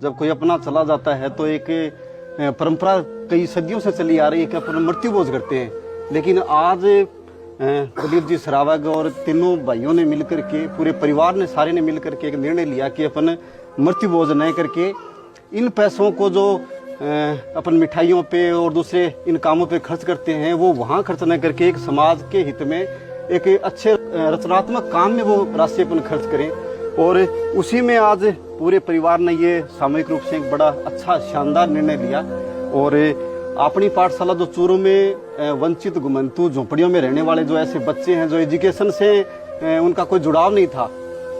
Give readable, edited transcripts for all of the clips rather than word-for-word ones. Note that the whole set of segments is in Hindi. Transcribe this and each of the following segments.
जब कोई अपना चला जाता है तो एक परंपरा कई सदियों से चली आ रही है कि अपन मृत्यु भोज करते हैं। लेकिन आज दिलीप जी सरावग और तीनों भाइयों ने मिलकर के, पूरे परिवार ने, सारे ने मिलकर के एक निर्णय लिया कि अपन मृत्यु भोज न करके इन पैसों को जो अपन मिठाइयों पे और दूसरे इन कामों पे खर्च करते हैं वो वहाँ खर्च न करके एक समाज के हित में एक अच्छे रचनात्मक काम में वो राशि अपन खर्च करें। और उसी में आज पूरे परिवार ने ये सामूहिक रूप से एक बड़ा अच्छा शानदार निर्णय लिया। और अपनी पाठशाला जो चूरू में वंचित घुमंतु झोंपड़ियों में रहने वाले जो ऐसे बच्चे हैं जो एजुकेशन से उनका कोई जुड़ाव नहीं था,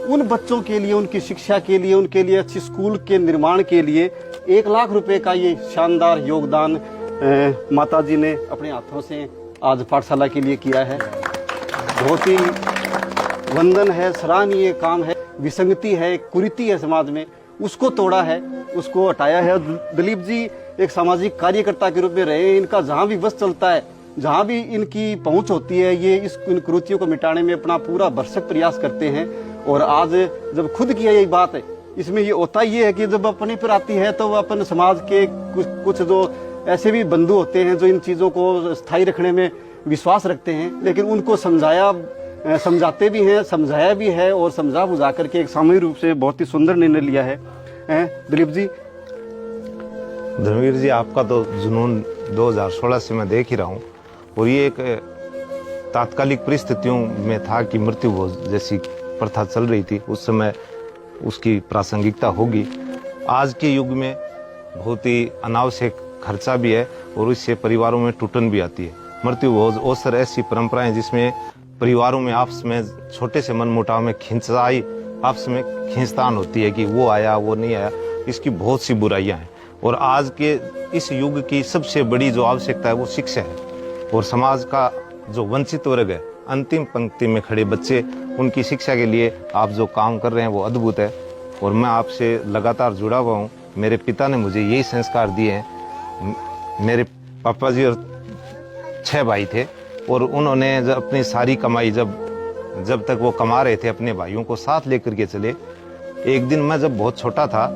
उन बच्चों के लिए, उनकी शिक्षा के लिए, उनके लिए अच्छी स्कूल के निर्माण के लिए 1 लाख रुपए का ये शानदार योगदान माता जी ने अपने हाथों से आज पाठशाला के लिए किया है। बहुत ही वंदन है, सराहनीय काम है। विसंगति है, कुरीति है समाज में, उसको तोड़ा है, उसको हटाया है। दिलीप जी एक सामाजिक कार्यकर्ता के रूप में रहे। इनका जहाँ भी बस चलता है, जहाँ भी इनकी पहुंच होती है, ये इन कुरीतियों को मिटाने में अपना पूरा भरसक प्रयास करते हैं। और आज जब खुद की यही बात है, इसमें ये होता ये है कि जब अपने पर आती है तो अपन समाज के कुछ जो ऐसे भी बंधु होते हैं जो इन चीज़ों को स्थायी रखने में विश्वास रखते हैं, लेकिन उनको समझाते भी हैं, समझाया भी है और समझा बुझा करके एक सामूहिक रूप से बहुत ही सुंदर निर्णय लिया है। दिलीप जी, धर्मवीर जी, आपका तो जुनून 2016 से मैं देख ही रहा हूँ। और ये एक तात्कालिक परिस्थितियों में था कि मृत्यु भोज जैसी प्रथा चल रही थी, उस समय उसकी प्रासंगिकता होगी। आज के युग में बहुत ही अनावश्यक खर्चा भी है और इससे परिवारों में टूटन भी आती है। मृत्यु भोज अवसर ऐसी परंपराएं जिसमें परिवारों में आपस में छोटे से मनमुटाव में खिंचाई, आपस में खींचतान होती है कि वो आया वो नहीं आया। इसकी बहुत सी बुराइयां हैं और आज के इस युग की सबसे बड़ी जो आवश्यकता है वो शिक्षा है। और समाज का जो वंचित वर्ग है, अंतिम पंक्ति में खड़े बच्चे, उनकी शिक्षा के लिए आप जो काम कर रहे हैं वो अद्भुत है। और मैं आपसे लगातार जुड़ा हुआ हूँ। मेरे पिता ने मुझे यही संस्कार दिए हैं। मेरे पापा जी और 6 भाई थे और उन्होंने अपनी सारी कमाई जब तक वो कमा रहे थे अपने भाइयों को साथ लेकर के चले। एक दिन मैं जब बहुत छोटा था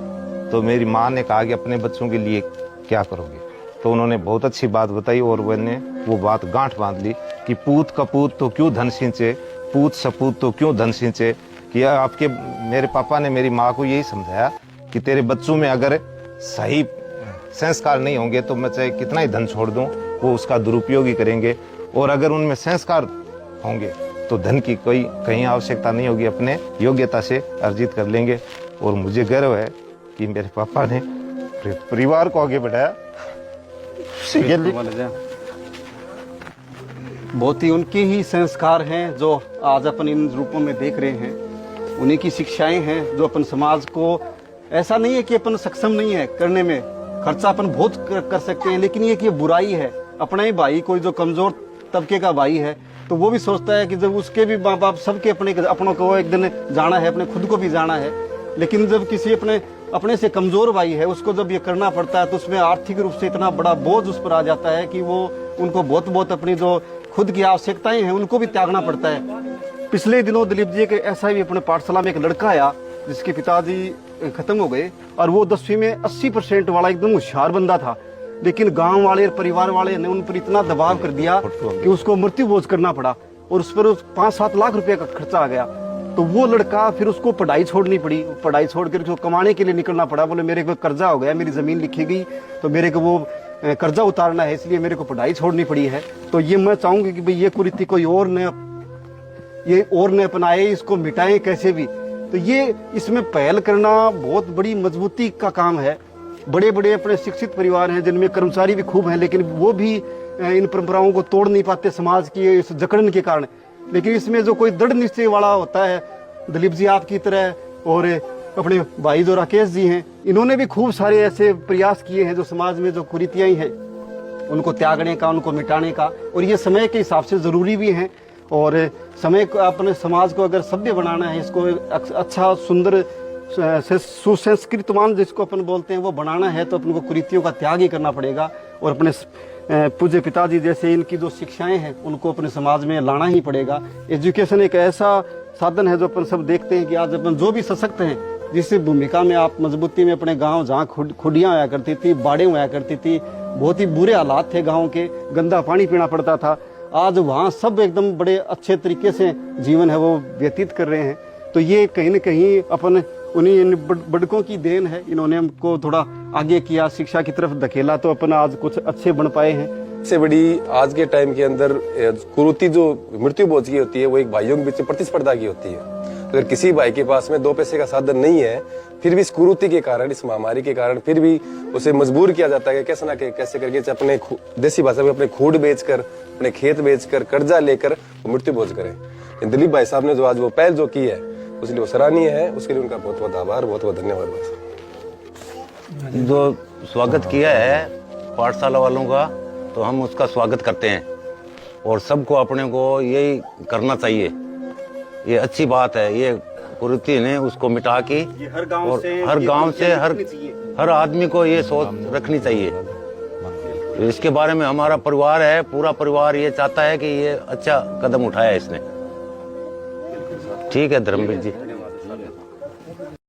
तो मेरी माँ ने कहा कि अपने बच्चों के लिए क्या करोगे, तो उन्होंने बहुत अच्छी बात बताई और मैंने वो बात गांठ बांध ली कि पूत कपूत तो क्यों धन सिंचे, पूत सपूत तो क्यों धन सिंचे। कि आपके मेरे पापा ने मेरी माँ को यही समझाया कि तेरे बच्चों में अगर सही संस्कार नहीं होंगे तो मैं चाहे कितना ही धन छोड़ दूं, वो उसका दुरुपयोग ही करेंगे। और अगर उनमें संस्कार होंगे तो धन की कोई कहीं आवश्यकता नहीं होगी, अपने योग्यता से अर्जित कर लेंगे। और मुझे गर्व है कि मेरे पापा ने परिवार को आगे बढ़ाया। बहुत ही उनके ही संस्कार हैं जो आज अपन इन रूपों में देख रहे हैं। उन्हीं की शिक्षाएं हैं जो अपन समाज को, ऐसा नहीं है कि अपन सक्षम नहीं है करने में, खर्चा अपन बहुत कर सकते हैं, लेकिन ये कि बुराई है। अपना ही भाई कोई जो कमजोर तबके का भाई है तो वो भी सोचता है कि जब उसके भी माँ बाप सबके अपनों को एक दिन जाना है, अपने खुद को भी जाना है, लेकिन जब किसी अपने से कमजोर भाई है उसको जब ये करना पड़ता है तो उसमें आर्थिक रूप से इतना बड़ा बोझ उस पर आ जाता है कि वो उनको बहुत अपनी जो खुद की आवश्यकताएं हैं उनको भी त्यागना पड़ता है। पिछले दिनों दिलीप जी के ऐसा ही अपने पाठशाला में एक लड़का आया जिसके पिताजी खत्म हो गए और वो 10वीं में 80% वाला एकदम होशियार बंदा था, लेकिन गांव वाले और परिवार वाले ने उन पर इतना दबाव कर दिया कि उसको मृत्यु भोज करना पड़ा और उस पर 5-7 लाख रुपए का खर्चा आ गया। तो वो लड़का फिर उसको पढ़ाई छोड़नी पड़ी, पढ़ाई छोड़कर उसको कमाने के लिए निकलना पड़ा। बोले मेरे को कर्जा हो गया, मेरी जमीन लिखी गई तो मेरे को वो कर्जा उतारना है, इसलिए मेरे को पढ़ाई छोड़नी पड़ी है। तो ये मैं चाहूंगी कि भाई ये कुरीति कोई और न अपनाए, इसको मिटाएं कैसे भी। तो ये इसमें पहल करना बहुत बड़ी मजबूती का काम है। बड़े बड़े अपने शिक्षित परिवार हैं जिनमें कर्मचारी भी खूब हैं, लेकिन वो भी इन परंपराओं को तोड़ नहीं पाते समाज की इस जकड़न के कारण। लेकिन इसमें जो कोई दृढ़ निश्चय वाला होता है, दिलीप जी आपकी तरह और अपने भाई जो राकेश जी हैं, इन्होंने भी खूब सारे ऐसे प्रयास किए हैं जो समाज में जो कुरीतियां हैं उनको त्यागने का, उनको मिटाने का। और ये समय के हिसाब से जरूरी भी हैं। और समय को अपने समाज को अगर सभ्य बनाना है, इसको अच्छा सुंदर सुसंस्कृतवान जिसको अपन बोलते हैं वो बनाना है, तो अपन को कुरीतियों का त्याग ही करना पड़ेगा। और अपने पूज्य पिताजी जैसे इनकी जो शिक्षाएं हैं उनको अपने समाज में लाना ही पड़ेगा। एजुकेशन एक ऐसा साधन है जो अपन सब देखते हैं कि आज अपन जो भी सशक्त हैं जिस भूमिका में आप मजबूती में अपने गांव जहाँ खुडियाँ हुआ करती थी, बाड़े हुआ करती थी, बहुत ही बुरे हालात थे गांव के, गंदा पानी पीना पड़ता था, आज वहाँ सब एकदम बड़े अच्छे तरीके से जीवन है वो व्यतीत कर रहे हैं। तो ये कहीं न कहीं अपन उन्हीं इन बड़कों की देन है, इन्होंने हमको थोड़ा आगे किया, शिक्षा की तरफ धकेला, तो अपन आज कुछ अच्छे बन पाए हैं। सबसे बड़ी आज के टाइम के अंदर कुरीति जो मृत्यु बोझ की होती है वो एक भाइयों के बीच में प्रतिस्पर्धा की होती है। अगर किसी भाई के पास में 2 पैसे का साधन नहीं है, फिर भी इस कुरीति के कारण, इस महामारी के कारण फिर भी उसे मजबूर किया जाता है कि कैसे ना कैसे करके अपने देसी भाषा में अपने खूड बेचकर, अपने खेत बेचकर, कर्जा लेकर वो मृत्यु भोज करें। दिलीप भाई साहब ने जो आज वो पहल जो की है उसके लिए वो सराहनीय है, उसके लिए उनका बहुत बहुत आभार, बहुत बहुत धन्यवाद। जो स्वागत किया है पाठशाला वालों का, तो हम उसका स्वागत करते हैं और सबको अपने को यही करना चाहिए। ये अच्छी बात है, ये कुरीति ने उसको मिटा के हर गांव और से हर गांव से हर आदमी को ये सोच रखनी चाहिए। इसके बारे में हमारा परिवार है, पूरा परिवार ये चाहता है कि ये अच्छा कदम उठाया इसने। ठीक है धर्मवीर जी।